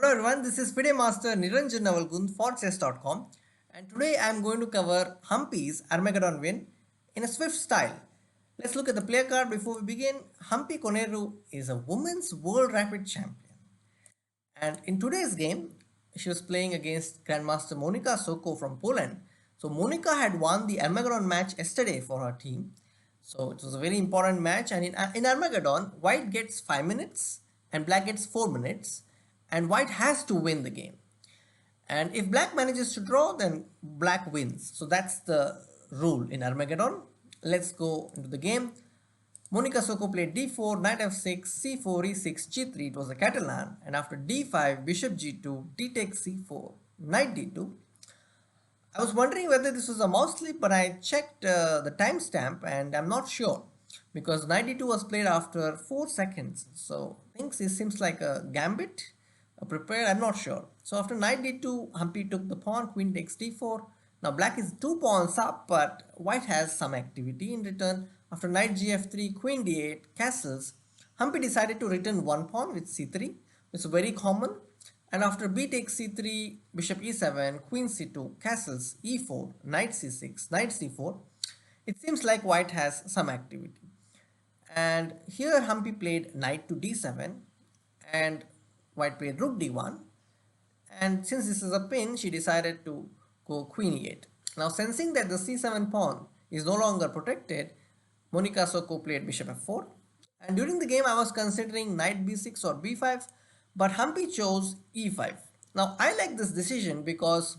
Hello everyone, this is FIDE Master Niranjan Navalgund for chess.com, and today I am going to cover Humpy's Armageddon win in a swift style. Let's look at the player card before we begin. Humpy Koneru is a women's world rapid champion, and in today's game she was playing against Grandmaster Monika Socko from Poland. So Monika had won the Armageddon match yesterday for her team. So it was a very important match, and in Armageddon, white gets 5 minutes and black gets 4 minutes, and white has to win the game. And if black manages to draw, then black wins. So that's the rule in Armageddon. Let's go into the game. Monika Socko played d4, knight f6, c4, e6, g3. It was a Catalan. And after d5, bishop g2, d takes c4, knight d2. I was wondering whether this was a mouse slip, but I checked the timestamp and I'm not sure because knight d2 was played after 4 seconds. So I think this seems like a gambit, a prepared, I'm not sure. So after knight d2, Humpy took the pawn, queen takes d4. Now black is 2 pawns up, but white has some activity in return. After knight gf3, queen d8, castles, Humpy decided to return 1 pawn with c3. It's very common. And after b takes c3, bishop e7, queen c2, castles, e4, knight c6, knight c4, it seems like white has some activity. And here Humpy played knight to d7 and white played rook d1. And since this is a pin, she decided to go queen e8. Now sensing that the c7 pawn is no longer protected, Monika Socko played bishop f4. And during the game I was considering knight b6 or b5, but Humpy chose e5. Now I like this decision because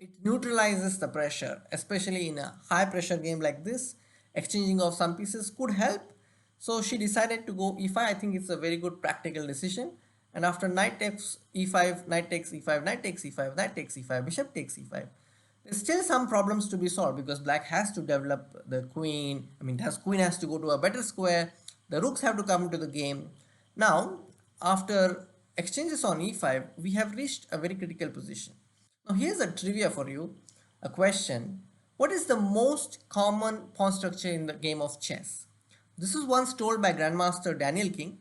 it neutralizes the pressure, especially in a high pressure game like this. Exchanging of some pieces could help. So she decided to go e5. I think it's a very good practical decision. And after knight takes e5, knight takes e5, knight takes e5, knight takes e5, bishop takes e5. There's still some problems to be solved because black has to develop the queen. I mean, queen has to go to a better square. The rooks have to come into the game. Now, after exchanges on e5, we have reached a very critical position. Now here's a trivia for you, a question. What is the most common pawn structure in the game of chess? This was once told by Grandmaster Daniel King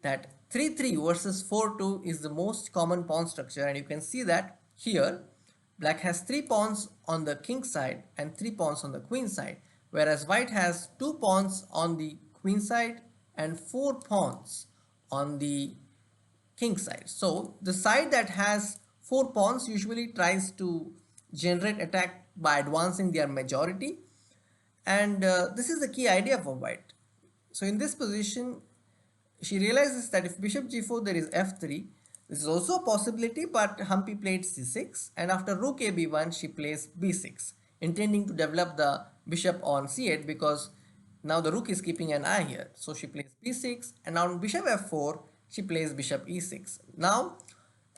that 3-3 versus 4-2 is the most common pawn structure, and you can see that here black has 3 pawns on the king side and 3 pawns on the queen side, whereas white has 2 pawns on the queen side and 4 pawns on the king side. So the side that has 4 pawns usually tries to generate attack by advancing their majority, and this is the key idea for white. So in this position she realizes that if bishop g4 there is f3. This is also a possibility, but Humpy played c6, and after rook a b1 she plays b6, intending to develop the bishop on c8 because now the rook is keeping an eye here. So she plays b6, and on bishop f4 she plays bishop e6. Now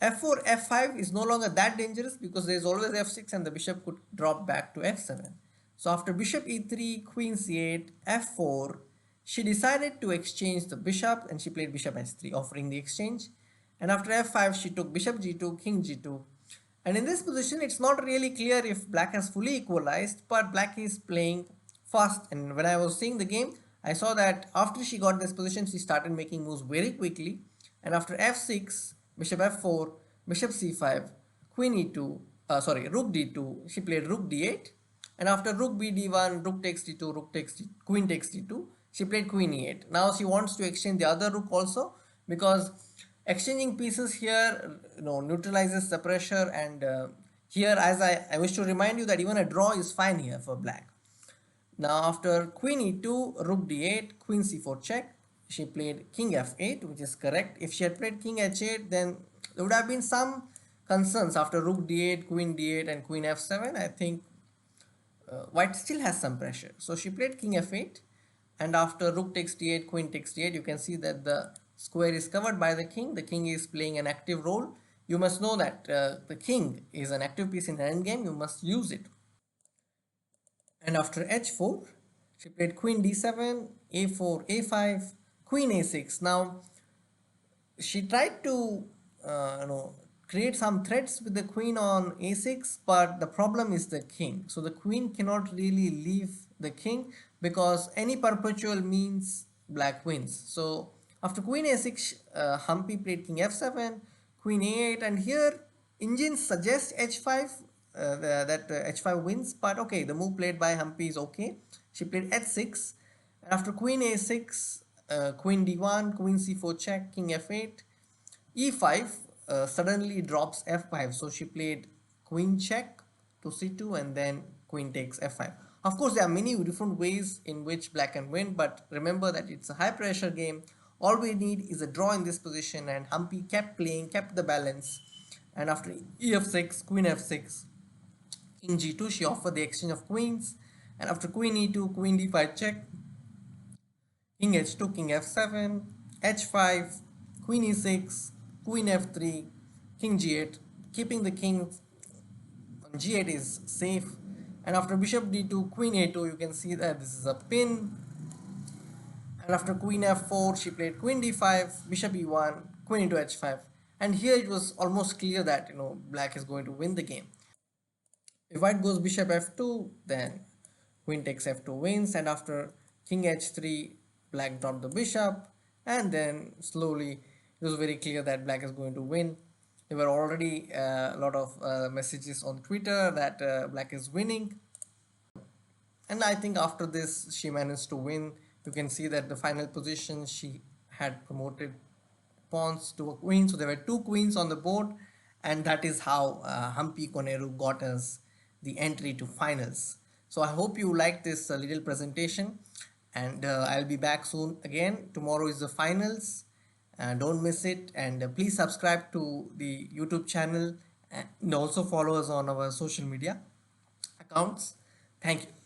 f4 f5 is no longer that dangerous because there is always f6 and the bishop could drop back to f7. So after bishop e3, queen c8, f4, she decided to exchange the bishop and she played bishop s3, offering the exchange. And after f5 she took bishop g2, king g2. And in this position it's not really clear if black has fully equalized, but black is playing fast. And when I was seeing the game, I saw that after she got this position she started making moves very quickly. And after f6, bishop f4, bishop c5, queen e2, rook d2, she played rook d8. And after rook b d1, rook takes d2, queen takes d2, she played queen e8. Now she wants to exchange the other rook also because exchanging pieces here neutralizes the pressure. And here, as I wish to remind you that even a draw is fine here for black. Now after queen e2, rook d8, queen c4 check, she played king f8, which is correct. If she had played king h8, then there would have been some concerns. After rook d8, queen d8 and queen f7, I think white still has some pressure. So she played king f8, and after rook takes d8, queen takes d8, you can see that the square is covered by the king. The king is playing an active role. You must know that the king is an active piece in an endgame. You must use it. And after h4, she played queen d7, a4, a5, queen a6. Now she tried to create some threats with the queen on a6, but the problem is the king. So the queen cannot really leave the king because any perpetual means black wins. So after queen a6, Humpy played king f7, queen a8, and here engines suggest h5, that h5 wins, but okay, the move played by Humpy is okay. She played h6, and after queen a6, queen d1, queen c4 check, king f8, e5, suddenly drops f5, so she played queen check to c2, and then queen takes f5. Of course, there are many different ways in which black can win, but remember that it's a high pressure game. All we need is a draw in this position, and Humpy kept playing, kept the balance, and after ef6, queen f6, king g2, she offered the exchange of queens, and after queen e2, queen d5 check, king h2, king f7, h5, queen e6, queen f3, king g8. Keeping the king on g8 is safe. And after bishop d2, queen a2, you can see that this is a pin. And after queen f4, she played queen d5, bishop e1, queen into h5. And here it was almost clear that black is going to win the game. If white goes bishop f2, then queen takes f2 wins, and after king h3, black dropped the bishop, and then slowly it was very clear that black is going to win. There were already a lot of messages on Twitter that black is winning, and I think after this she managed to win. You can see that the final position she had promoted pawns to a queen, so there were two queens on the board, and that is how Humpy Koneru got us the entry to finals. So I hope you liked this little presentation, and I'll be back soon again. Tomorrow is the finals, don't miss it, and please subscribe to the YouTube channel, and also follow us on our social media accounts. Thank you.